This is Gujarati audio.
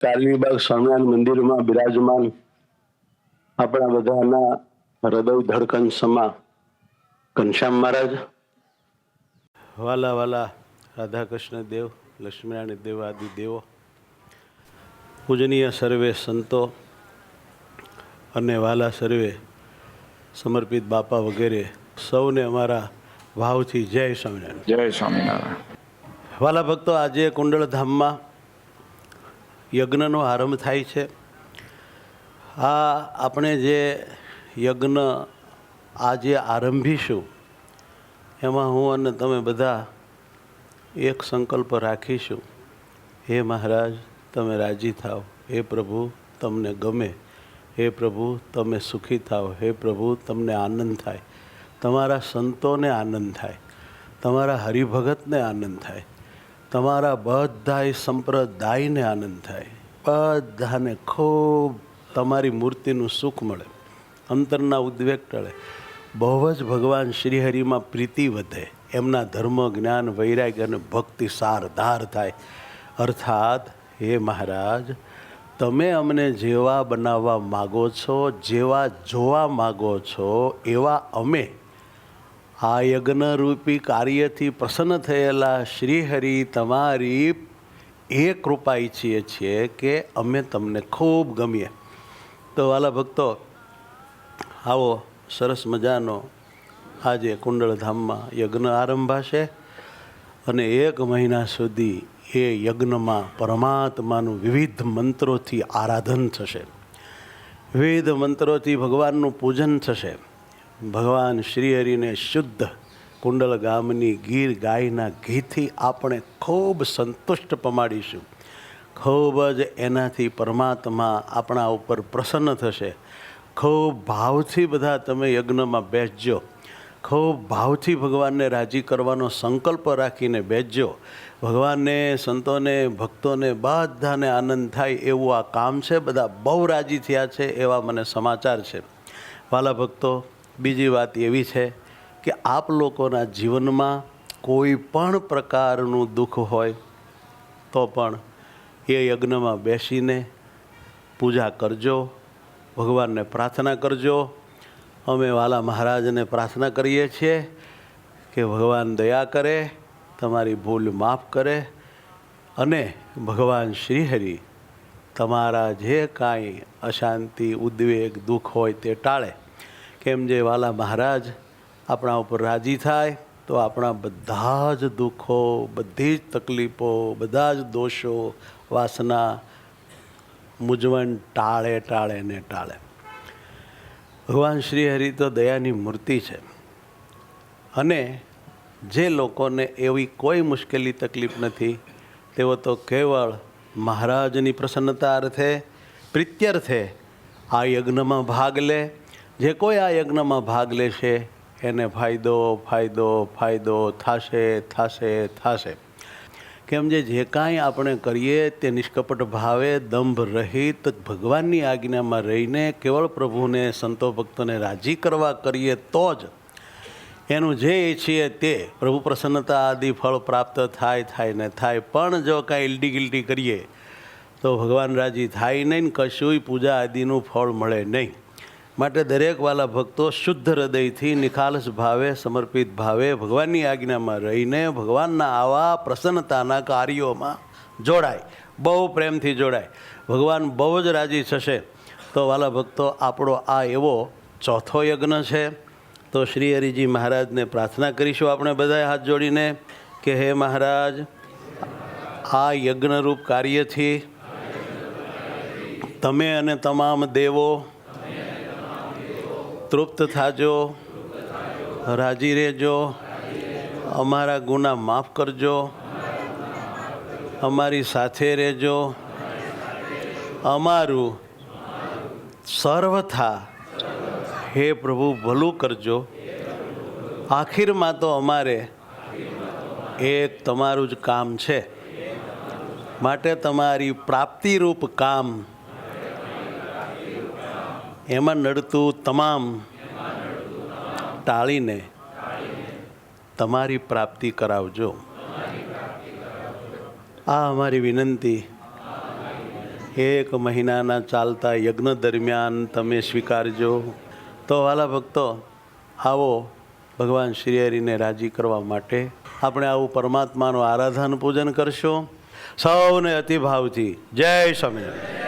કાલીબાગ સ્વામિનારાયણ મંદિરમાં બિરાજમાન આપણા બધાના હૃદય ધડકન સમા ઘનશ્યામ મહારાજ, વાલા વાલા રાધાકૃષ્ણ દેવ, લક્ષ્મીનારાયણ દેવ આદિ દેવો, પૂજનીય સર્વે સંતો અને વાલા સર્વે સમર્પિત બાપા વગેરે સૌને અમારા ભાવથી જય સ્વામિનારાયણ. જય સ્વામિનારાયણ. વાલા ભક્તો, આજે કુંડળધામમાં યજ્ઞનો આરંભ થાય છે. આ આપણે જે યજ્ઞ આજે આરંભીશું એમાં હું અને તમે બધા એક સંકલ્પ રાખીશું, હે મહારાજ તમે રાજી થાવ, હે પ્રભુ તમને ગમે, હે પ્રભુ તમે સુખી થાવ, હે પ્રભુ તમને આનંદ થાય, તમારા સંતોને આનંદ થાય, તમારા હરિભગતને આનંદ થાય, તમારા બધાય સંપ્રદાયને આનંદ થાય, બધાને ખૂબ તમારી મૂર્તિનું સુખ મળે, અંતરના ઉદ્વેગ ટળે, બહુ જ ભગવાન શ્રીહરિમાં પ્રીતિ વધે, એમના ધર્મ જ્ઞાન વૈરાગ્ય અને ભક્તિ સારધાર થાય. અર્થાત હે મહારાજ તમે અમને જેવા બનાવવા માગો છો, જેવા જોવા માગો છો, એવા અમે આ યજ્ઞરૂપી કાર્યથી પ્રસન્ન થયેલા શ્રીહરિ તમારી એ કૃપા ઈચ્છીએ છીએ કે અમે તમને ખૂબ ગમીએ. તો વાલા ભક્તો, આવો સરસ મજાનો આજે કુંડળધામમાં યજ્ઞ આરંભાશે અને 1 મહિના સુધી એ યજ્ઞમાં પરમાત્માનું વિવિધ મંત્રોથી આરાધન થશે, વિવિધ મંત્રોથી ભગવાનનું પૂજન થશે. ભગવાન શ્રીહરિને શુદ્ધ કુંડળ ગામની ગીર ગાયના ઘીથી આપણે ખૂબ સંતુષ્ટ પમાડીશું. ખૂબ જ એનાથી પરમાત્મા આપણા ઉપર પ્રસન્ન થશે. ખૂબ ભાવથી બધા તમે યજ્ઞમાં બેસજો, ખૂબ ભાવથી ભગવાનને રાજી કરવાનો સંકલ્પ રાખીને બેસજો. ભગવાનને, સંતોને, ભક્તોને બધાને આનંદ થાય એવું આ કામ છે. બધા બહુ રાજી થયા છે એવા મને સમાચાર છે. વાલા ભક્તો, બીજી વાત એવી છે કે આપ લોકોના જીવનમાં કોઈ પણ પ્રકારનું દુઃખ હોય તો પણ એ યજ્ઞમાં બેસીને પૂજા કરજો, ભગવાનને પ્રાર્થના કરજો. અમે વાલા મહારાજને પ્રાર્થના કરીએ છીએ કે ભગવાન દયા કરે, તમારી ભૂલ માફ કરે અને ભગવાન શ્રીહરિ તમારા જે કાંઈ અશાંતિ, ઉદ્વેગ, દુઃખ હોય તે ટાળે. કેમ જે વાલા મહારાજ આપણા ઉપર રાજી થાય તો આપણા બધા જ દુઃખો, બધી જ તકલીફો, બધા જ દોષો, વાસના, મૂંઝવણ ટાળે ને ટાળે. ભગવાન શ્રીહરિ તો દયાની મૂર્તિ છે અને જે લોકોને એવી કોઈ મુશ્કેલી તકલીફ નથી તેઓ તો કેવળ મહારાજની પ્રસન્નતા અર્થે, પ્રીત્યર્થે આ યજ્ઞમાં ભાગ લે. જે કોઈ આ યજ્ઞમાં ભાગ લેશે એને ફાયદો ફાયદો ફાયદો થશે. કેમ જે કાંઈ આપણે કરીએ તે નિષ્કપટ ભાવે, દંભ રહિત, ભગવાનની આજ્ઞામાં રહીને કેવળ પ્રભુને, સંતો ભક્તોને રાજી કરવા કરીએ તો જ એનું જે ઈચ્છીએ તે પ્રભુ પ્રસન્નતા આદિ ફળ પ્રાપ્ત થાય ને થાય. પણ જો કાંઈ ઇલ્ટી ગિલ્ટી કરીએ તો ભગવાન રાજી થાય નહીં, કશુંય પૂજા આદિનું ફળ મળે નહીં. માટે દરેક વાલા ભક્તો શુદ્ધ હૃદયથી, નિખાલસ ભાવે, સમર્પિત ભાવે ભગવાનની આજ્ઞામાં રહીને ભગવાનના આવા પ્રસન્નતાના કાર્યોમાં જોડાય, બહુ પ્રેમથી જોડાય. ભગવાન બહુ જ રાજી થશે. તો વાલા ભક્તો, આપણો આ એવો ચોથો યજ્ઞ છે. તો શ્રી હરિજી મહારાજને પ્રાર્થના કરીશું આપણે બધાએ હાથ જોડીને કે હે મહારાજ, આ યજ્ઞરૂપ કાર્યથી તમે અને તમામ દેવો તૃપ્ત થાજો, રાજી રહેજો, અમારા ગુના માફ કરજો, અમારી સાથે રહેજો, અમારું સર્વથા હે પ્રભુ ભલું કરજો. આખીરમાં તો અમારે એક તમારું જ કામ છે, માટે તમારી પ્રાપ્તિરૂપ કામ, એમાં નડતું તમામ ટાળીને તમારી પ્રાપ્તિ કરાવજો. આ અમારી વિનંતી 1 મહિનાના ચાલતા યજ્ઞ દરમિયાન તમે સ્વીકારજો. તો વાલા ભક્તો, આવો ભગવાન શ્રી હરિને રાજી કરવા માટે આપણે આવું પરમાત્માનું આરાધન પૂજન કરશું. સૌને અતિભાવથી જય સ્વામિનારાયણ.